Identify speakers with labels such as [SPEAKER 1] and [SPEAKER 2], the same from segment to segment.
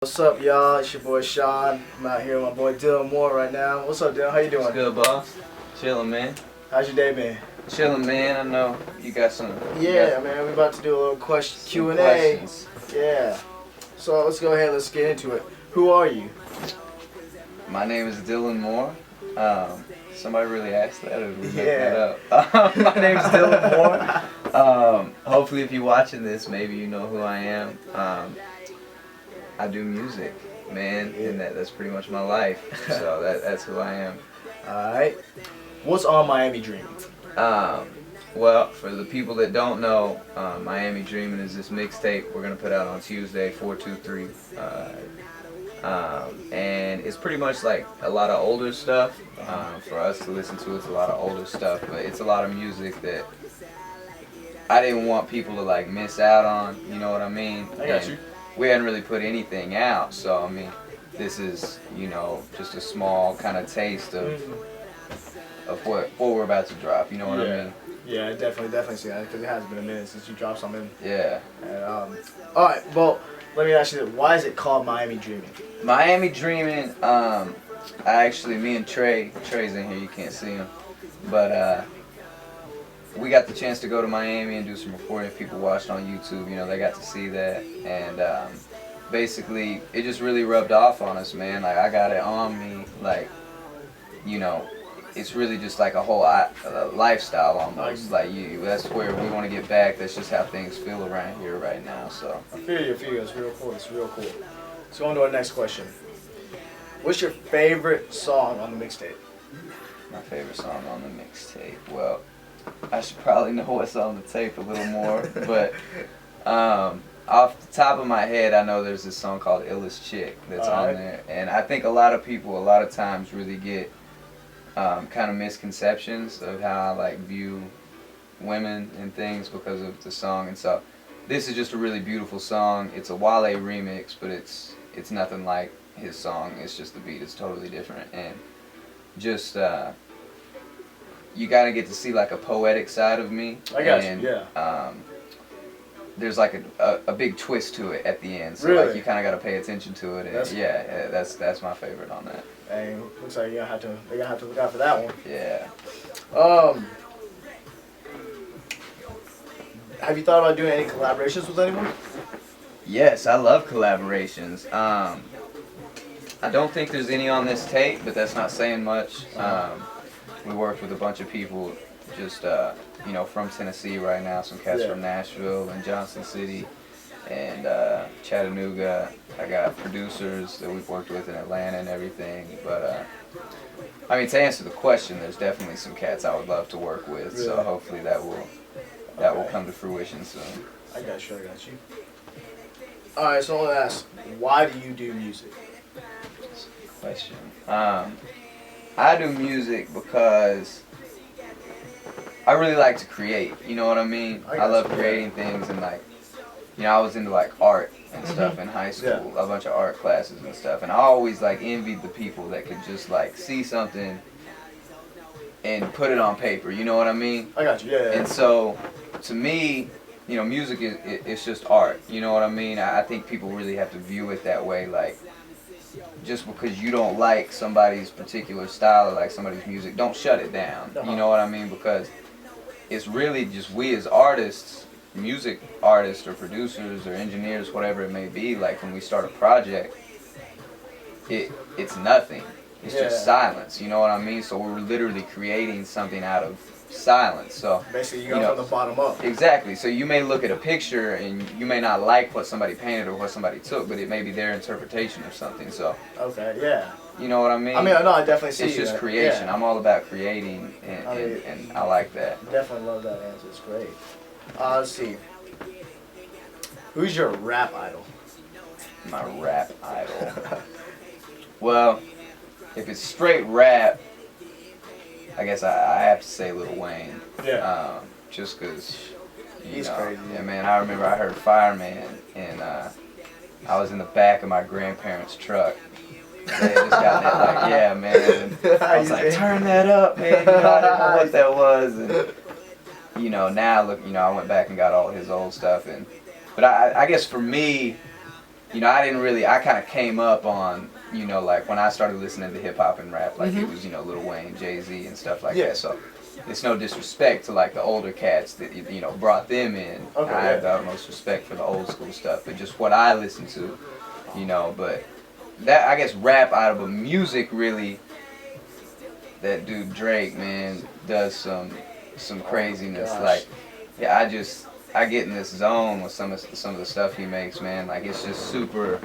[SPEAKER 1] What's up, y'all? It's your boy Shan. I'm out here with my boy Dylan Moore right now. What's up, Dylan? How you doing?
[SPEAKER 2] What's good, boss? Chilling, man.
[SPEAKER 1] How's your day been?
[SPEAKER 2] Chilling, man. I know you got some.
[SPEAKER 1] Yeah, man. We're about to do a little question Q&A.
[SPEAKER 2] Questions.
[SPEAKER 1] Yeah. So let's go ahead. Let's get into it. Who are you?
[SPEAKER 2] My name is Dylan Moore. Somebody really asked that, or did we make
[SPEAKER 1] Yeah.
[SPEAKER 2] that up? My name's Dylan Moore. Hopefully, if you're watching this, maybe you know who I am. I do music, man, and that's pretty much my life. So that's who I am.
[SPEAKER 1] All right. What's on Miami Dreaming?
[SPEAKER 2] Well, for the people that don't know, Miami Dreaming is this mixtape we're gonna put out on Tuesday, 4/2/3, and it's pretty much like a lot of older stuff for us to listen to. It's a lot of older stuff, but it's a lot of music that I didn't want people to like miss out on. You know what I mean?
[SPEAKER 1] I got you.
[SPEAKER 2] We hadn't really put anything out, so I mean, this is just a small kind of taste of what we're about to drop. You know what I mean?
[SPEAKER 1] Yeah, definitely see that because it has been a minute since you dropped something.
[SPEAKER 2] Yeah.
[SPEAKER 1] And, all right. Well, let me ask you this: why is it called Miami Dreaming?
[SPEAKER 2] Miami Dreaming. Me and Trey's in here. You can't see him, but we got the chance to go to Miami and do some recording. People watched on YouTube. They got to see that, and basically, it just really rubbed off on us, man. Like I got it on me, like it's really just like a whole lifestyle almost. Like that's where we want to get back. That's just how things feel around here right now. So
[SPEAKER 1] I feel you. It's real cool. So on to our next question. What's your favorite song on the mixtape?
[SPEAKER 2] My favorite song on the mixtape. Well, I should probably know what's on the tape a little more, but off the top of my head, I know there's this song called "Illest Chick" that's on there, and I think a lot of people, a lot of times, really get kind of misconceptions of how I like view women and things because of the song. And so this is just a really beautiful song. It's a Wale remix, but it's nothing like his song. It's just the beat is totally different, and just you gotta get to see like a poetic side of me.
[SPEAKER 1] I got you. Yeah.
[SPEAKER 2] There's like a big twist to it at the end, so
[SPEAKER 1] really?
[SPEAKER 2] like you kind of gotta pay attention to it. And that's my favorite on that.
[SPEAKER 1] Hey, looks like you're gonna have to look out for that one.
[SPEAKER 2] Yeah.
[SPEAKER 1] Have you thought about doing any collaborations with anyone?
[SPEAKER 2] Yes, I love collaborations. I don't think there's any on this tape, but that's not saying much. We worked with a bunch of people just from Tennessee right now, some cats from Nashville and Johnson City and Chattanooga. I got producers that we've worked with in Atlanta and everything, but to answer the question, there's definitely some cats I would love to work with. Really? So hopefully that will come to fruition soon.
[SPEAKER 1] I got you. All right, so I want to ask, why do you do music?
[SPEAKER 2] That's a good question. I do music because I really like to create. You know what I mean? I love creating things, and I was into like art and stuff in high school, a bunch of art classes and stuff, and I always like envied the people that could just like see something and put it on paper. You know what I mean?
[SPEAKER 1] I got you. Yeah.
[SPEAKER 2] And so, to me, music it's just art. You know what I mean? I think people really have to view it that way. Like, just because you don't like somebody's particular style or like somebody's music, don't shut it down. You know what I mean? Because it's really just we as artists, music artists or producers or engineers, whatever it may be, like when we start a project, it's nothing. It's just silence. You know what I mean? So we're literally creating something out of silence. So
[SPEAKER 1] basically, you go from the bottom up.
[SPEAKER 2] Exactly. So you may look at a picture and you may not like what somebody painted or what somebody took, but it may be their interpretation of something. So you know what I mean?
[SPEAKER 1] No, I definitely see
[SPEAKER 2] it's just creation. Yeah. I'm all about creating, and I like that.
[SPEAKER 1] Definitely love that answer. It's great. Let's see. Who's your rap idol?
[SPEAKER 2] My rap idol. Well, if it's straight rap, I guess I have to say Lil Wayne.
[SPEAKER 1] Yeah.
[SPEAKER 2] Just because
[SPEAKER 1] he's crazy.
[SPEAKER 2] Yeah, man. I remember I heard Fireman, and I was in the back of my grandparents' truck. They just got that, yeah, man. And I was like, turn that up, man. I didn't know what that was. And now look, I went back and got all his old stuff. But I guess for me, you know, I kind of came up on, you know, like when I started listening to hip hop and rap, like it was, you know, Lil Wayne, Jay-Z and stuff like that. So it's no disrespect to like the older cats that, you know, brought them in.
[SPEAKER 1] Okay,
[SPEAKER 2] I have the utmost respect for the old school stuff, but just what I listen to, you know, but that, I guess, rap out of a music really, that dude Drake, man, does some craziness. Like, yeah, I get in this zone with some of the stuff he makes, man. Like, it's just super.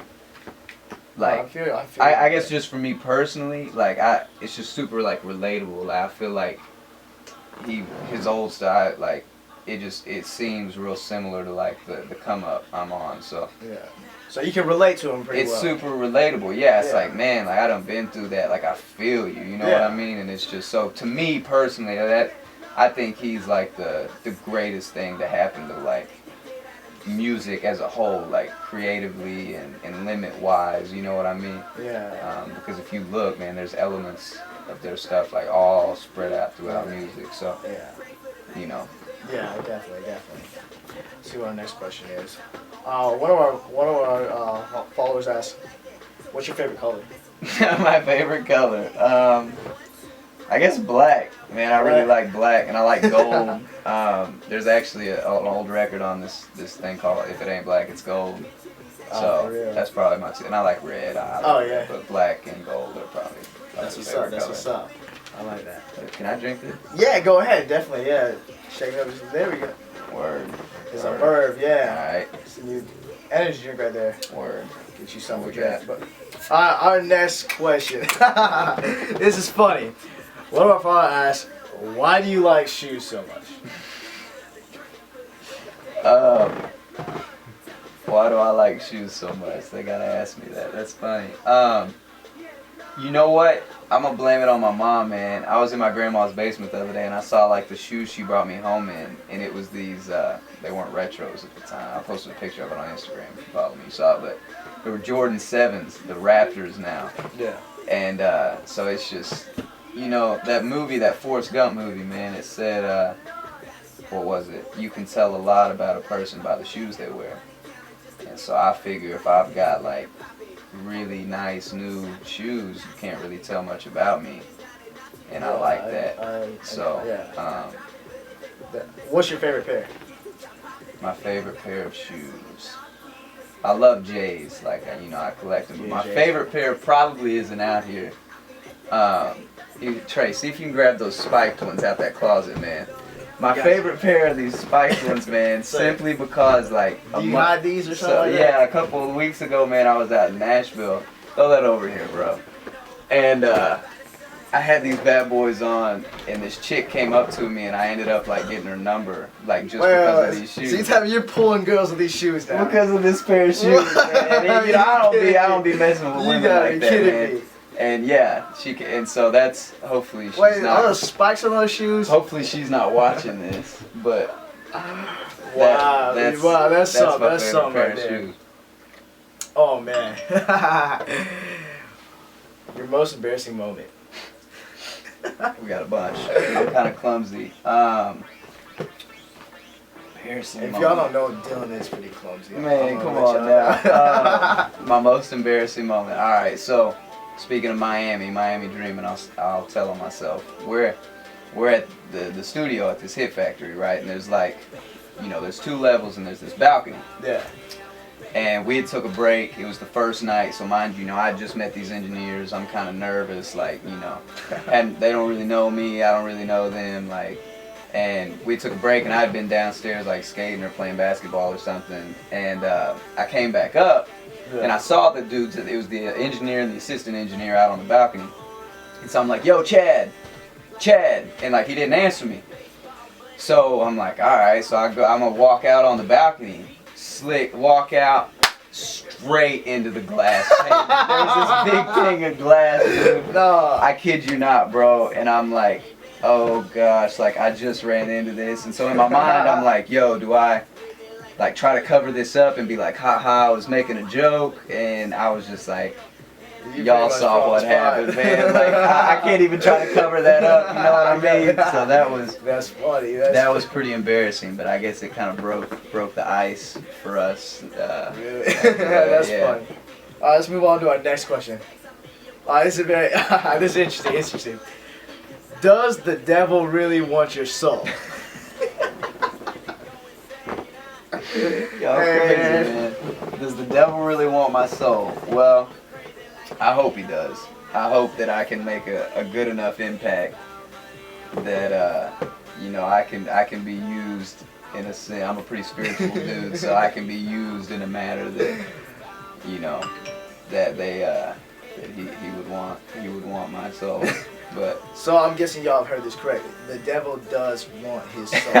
[SPEAKER 2] Like, I guess just for me personally, like, it's just super like relatable. Like, I feel like his old style, like, it seems real similar to like the come up I'm on. So
[SPEAKER 1] yeah. So you can relate to him pretty well.
[SPEAKER 2] It's super relatable. Yeah, it's like, man, like I done been through that. Like, I feel you. You know what I mean? And it's just so, to me personally, that I think he's like the greatest thing to happen to like music as a whole, like creatively and limit wise. You know what I mean?
[SPEAKER 1] Yeah.
[SPEAKER 2] Because if you look, man, there's elements of their stuff like all spread out throughout music. So you know.
[SPEAKER 1] Yeah, definitely. Let's see what our next question is. One of our followers asked, "What's your favorite color?"
[SPEAKER 2] My favorite color, I guess black. Man, I really like black, and I like gold. There's actually an old record on this thing called "If It Ain't Black, It's Gold." So that's probably my two. And I like red. But black and gold are probably.
[SPEAKER 1] That's what's up. That's what's up. I like that.
[SPEAKER 2] Can I drink this?
[SPEAKER 1] Yeah, go ahead. Definitely. Yeah. Shake it up. There we go.
[SPEAKER 2] Word.
[SPEAKER 1] It's a verb. Yeah.
[SPEAKER 2] All right.
[SPEAKER 1] It's a new energy drink right there.
[SPEAKER 2] Word.
[SPEAKER 1] Get you something to drink. But our next question. This is funny. One of our followers asked, "Why do you like shoes so much?"
[SPEAKER 2] Why do I like shoes so much? They gotta ask me that. That's funny. You know what? I'm gonna blame it on my mom, man. I was in my grandma's basement the other day and I saw like the shoes she brought me home in, and it was these, they weren't retros at the time. I posted a picture of it on Instagram if you follow me, you saw it, but they were Jordan 7s, the Raptors now.
[SPEAKER 1] Yeah.
[SPEAKER 2] And so it's just, you know, that movie, that Forrest Gump movie, man, it said, what was it? You can tell a lot about a person by the shoes they wear. And so I figure if I've got like really nice new shoes, you can't really tell much about me, and I like that.
[SPEAKER 1] What's your favorite pair?
[SPEAKER 2] My favorite pair of shoes, I love J's. Like, you know, I collect them. But my favorite pair probably isn't out here. Trey, see if you can grab those spiked ones out that closet, man. My favorite pair of these spiked ones, man, simply because, like...
[SPEAKER 1] Do you hide these or something like that?
[SPEAKER 2] Yeah, a couple of weeks ago, man, I was out in Nashville. Throw that over here, bro. And I had these bad boys on, and this chick came up to me, and I ended up, like, getting her number, like, just because of these shoes.
[SPEAKER 1] So you tell me you're pulling girls with these shoes now?
[SPEAKER 2] Because of this pair of shoes, man. And, you know, I don't be messing with women like that, man. And yeah, and so that's, hopefully she's
[SPEAKER 1] not.
[SPEAKER 2] Are
[SPEAKER 1] those spikes on those shoes?
[SPEAKER 2] Hopefully she's not watching this, but
[SPEAKER 1] that's something right there.
[SPEAKER 2] Shoes.
[SPEAKER 1] Oh man. Your most embarrassing moment.
[SPEAKER 2] We got a bunch. I'm kind of clumsy. Embarrassing
[SPEAKER 1] if
[SPEAKER 2] moment.
[SPEAKER 1] y'all don't know, Dylan is pretty clumsy.
[SPEAKER 2] Man, come on now. My most embarrassing moment. All right, so. Speaking of Miami Dream, and I'll tell on myself. We're at the studio at this Hit Factory, right? And there's like, you know, there's 2 levels and there's this balcony.
[SPEAKER 1] Yeah.
[SPEAKER 2] And we had took a break. It was the first night, so mind you, I just met these engineers. I'm kind of nervous, like, you know, and they don't really know me. I don't really know them, like. And we took a break, and I'd been downstairs like skating or playing basketball or something. And I came back up. Yeah. And I saw the dudes, it was the engineer and the assistant engineer out on the balcony. And so I'm like, "Yo, Chad. And like, he didn't answer me. So I'm like, alright, so I'm gonna walk out on the balcony, slick, walk out, straight into the glass. There's this big thing of glass, dude. No. I kid you not, bro. And I'm like, oh gosh, like I just ran into this. And so in my mind, I'm like, yo, do I like try to cover this up and be like, haha, I was making a joke? And I was just like, y'all saw what happened, man. Like I can't even try to cover that up. You know what I mean? So
[SPEAKER 1] That's funny.
[SPEAKER 2] That was pretty embarrassing, but I guess it kind of broke the ice for us.
[SPEAKER 1] Really? That's funny. All right, let's move on to our next question. This is very this is interesting. Does the devil really want your soul?
[SPEAKER 2] Y'all crazy, man. Does the devil really want my soul? Well, I hope he does. I hope that I can make a good enough impact that you know, I can be used in a sense. I'm a pretty spiritual dude, so I can be used in a manner that, you know, that he would want my soul. But
[SPEAKER 1] so I'm guessing y'all have heard this correctly. The devil does want his soul.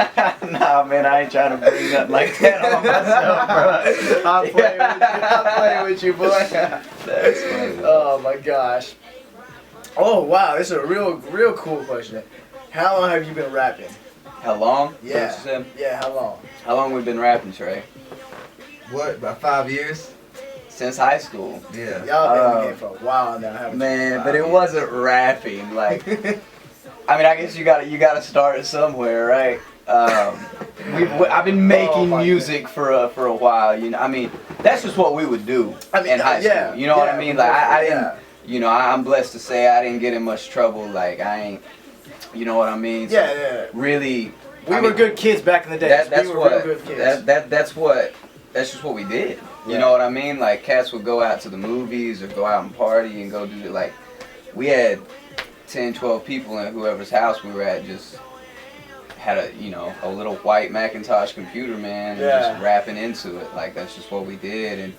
[SPEAKER 2] Nah, man, I ain't trying to bring nothing like that on myself, bro.
[SPEAKER 1] I'm playing with you, boy.
[SPEAKER 2] That's funny.
[SPEAKER 1] Oh my gosh. Oh wow, this is a real cool question. How long have you been rapping?
[SPEAKER 2] How long?
[SPEAKER 1] Yeah. Yeah, how long?
[SPEAKER 2] How long we been rapping, Trey?
[SPEAKER 3] What, about 5 years?
[SPEAKER 2] Since high school.
[SPEAKER 3] Yeah.
[SPEAKER 1] Y'all been in the game for a while now, haven't you?
[SPEAKER 2] Man, but it wasn't rapping. Like, I mean, I guess you gotta start somewhere, right? I've been making music for a while. You know, I mean, that's just what we would do in high school. You know what I mean? Like, I didn't. You know, I'm blessed to say I didn't get in much trouble. Like, I ain't. You know what I mean? So
[SPEAKER 1] yeah.
[SPEAKER 2] Really.
[SPEAKER 1] We were good kids back in the day.
[SPEAKER 2] That's
[SPEAKER 1] we were
[SPEAKER 2] what.
[SPEAKER 1] real good kids.
[SPEAKER 2] That's just what we did. You know what I mean? Like, cats would go out to the movies or go out and party and go do it. Like, we had 10, 12 people in whoever's house we were at just had a little white Macintosh computer, man, and just rapping into it. Like, that's just what we did. And,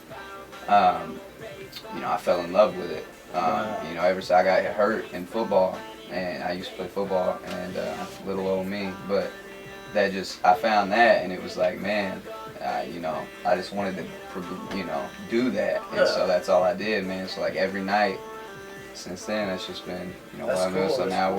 [SPEAKER 2] you know, I fell in love with it. You know, ever since I got hurt in football, and I used to play football, and little old me, but I found that, and it was like, man, you know, I just wanted to, you know, do that, and so that's all I did, man. So like every night since then, it's just been, you know, what I'm doing. So now